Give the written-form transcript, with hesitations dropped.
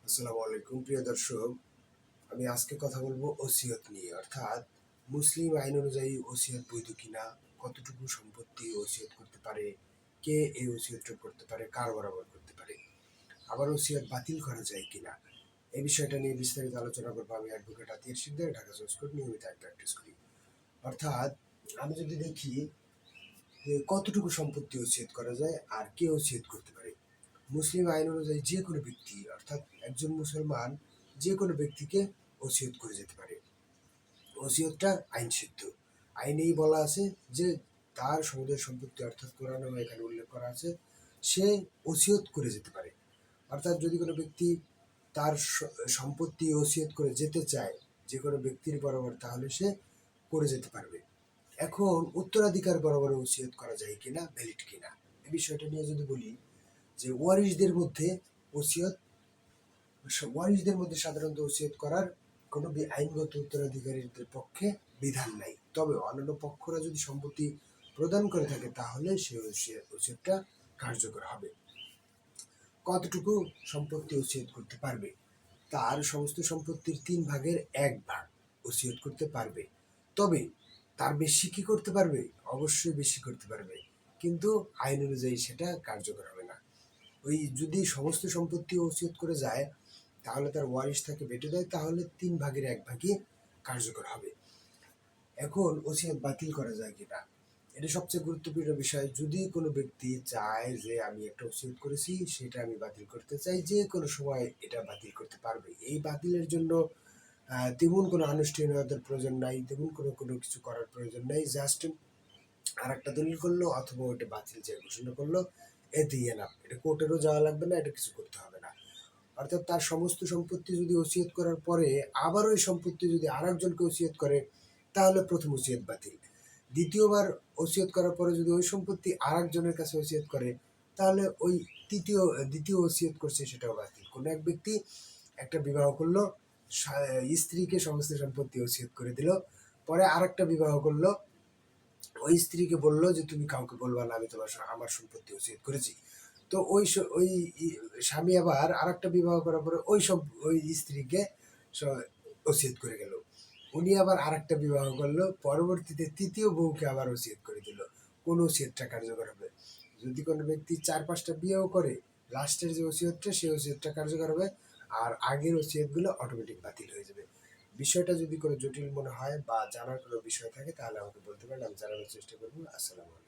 আসসালামু আলাইকুম প্রিয় দর্শক। আমি আজকে কথা বলবো ওসিয়ত নিয়ে, অর্থাৎ মুসলিম আইন অনুযায়ী ওসিয়ত বৈধ কিনা, কতটুকু সম্পত্তি ওসিয়ত করতে পারে, কে এই ওসিয়তটা করতে পারে, কার বরাবর করতে পারে, আবার ওসিয়ত বাতিল করা যায় কিনা, এই বিষয়টা নিয়ে বিস্তারিত আলোচনা করবো। আমি অ্যাডভোকেট আতিয়ার সিকদার, ঢাকা জজ কোর্ট নিয়মিত আইন প্র্যাকটিস করি। অর্থাৎ আমি যদি দেখি যে কতটুকু সম্পত্তি ওসিয়ত করা যায় আর কে ওসিয়ত করতে পারে, মুসলিম আইন অনুযায়ী যে কোনো ব্যক্তি, অর্থাৎ একজন মুসলমান যে কোনো ব্যক্তিকে ওসিয়ত করে যেতে পারে। ওসিয়তটা আইন সিদ্ধ। আইনেই বলা আছে যে তার সমুদয় সম্পত্তি, অর্থাৎ কোরআনে এখানে উল্লেখ করা আছে, সে ওসিয়ত করে যেতে পারে। অর্থাৎ যদি কোনো ব্যক্তি তার সম্পত্তি ওসিয়ত করে যেতে চায় যে কোনো ব্যক্তির বরাবর, তাহলে সে করে যেতে পারবে। এখন উত্তরাধিকার বরাবর ওসিয়ত করা যায় কিনা, ভ্যালিড কিনা, এই বিষয়টা নিয়ে যদি বলি যে ওয়ারিশদের মধ্যে ওসিয়ত ওয়ারিশদের মধ্যে সাধারণত ওসিয়ত করার কোনো আইনগত উত্তরাধিকারীদের পক্ষে বিধান নাই। তবে অন্যান্য পক্ষরা যদি সম্পত্তি প্রদান করে থাকে তাহলে সে ওসিয়তটা কার্যকর হবে। কতটুকু সম্পত্তি ওসিয়ত করতে পারবে? তার সমস্ত সম্পত্তির 3 ভাগের 1 ভাগ ওসিয়ত করতে পারবে। তবে তার বেশি কি করতে পারবে? অবশ্যই বেশি করতে পারবে, কিন্তু আইন অনুযায়ী সেটা কার্যকর হবে না। ওই যদি সমস্ত সম্পত্তি ওসিয়ত করে যায়, তাহলে তার ওয়ারিশ তাকে বেটে দেয়, তাহলে 3 ভাগের 1 ভাগই কার্যকর হবে। এখন ওসিয়ত বাতিল করা যায় কিনা, এটা সবচেয়ে গুরুত্বপূর্ণ বিষয়। যদি কোনো ব্যক্তি চায় যে আমি একটা ওসিয়ত করেছি, সেটা আমি বাতিল করতে চাই, যে কোনো সময় এটা বাতিল করতে পারবে। এই বাতিলের জন্য তেমন কোনো আনুষ্ঠানিকতার প্রয়োজন নাই, তেমন কোনো কিছু করার প্রয়োজন নাই। জাস্ট আর একটা দলিল করলো অথবা ওইটা বাতিল যে ঘোষণা করলো, এতেই এনাফ। এটা কোর্টেরও যাওয়া লাগবে না, এটা কিছু করতে হবে না। অর্থাৎ তার সমস্ত সম্পত্তি যদি ওসিয়ত করার পরে আবার ওই সম্পত্তি যদি আরেকজনকে ওসিয়ত করে, তাহলে প্রথম ওসিয়ত বাতিল। দ্বিতীয়বার ওসিয়ত করার পরে যদি ওই সম্পত্তি আরেকজনের কাছে ওসিয়ত করে, তাহলে ওই দ্বিতীয় ওসিয়ত করছে সেটাও বাতিল। কোনো এক ব্যক্তি একটা বিবাহ করলো, স্ত্রীকে সমস্ত সম্পত্তি ওসিয়ত করে দিল, পরে আরেকটা বিবাহ করলো, ওই স্ত্রীকে বললো যে তুমি কাউকে বলবা না আমি আমার সম্পত্তি ওসিয়ত করেছি। তো ওই স্বামী আবার আরেকটা বিবাহ করার পরে ওই স্ত্রীকে ওসিয়ত করে গেল। উনি আবার আরেকটা বিবাহ করলো, পরবর্তীতে তৃতীয় বউকে আবার ওসিয়ত করে দিল। কোন ওসিয়তটা কার্যকর হবে? যদি কোনো ব্যক্তি 4-5টা বিয়েও করে, লাস্টের যে ওসিয়তটা, সেই ওসিয়তটা কার্যকর হবে, আর আগের ওসিয়তগুলো অটোমেটিক বাতিল হয়ে যাবে। বিষয়টা যদি কোনো জটিল মনে হয় বা জানার কোনো বিষয় থাকে, তাহলে আমাকে বলতে পারেন, আমি জানানোর চেষ্টা করবো। আসসালামু আলাইকুম।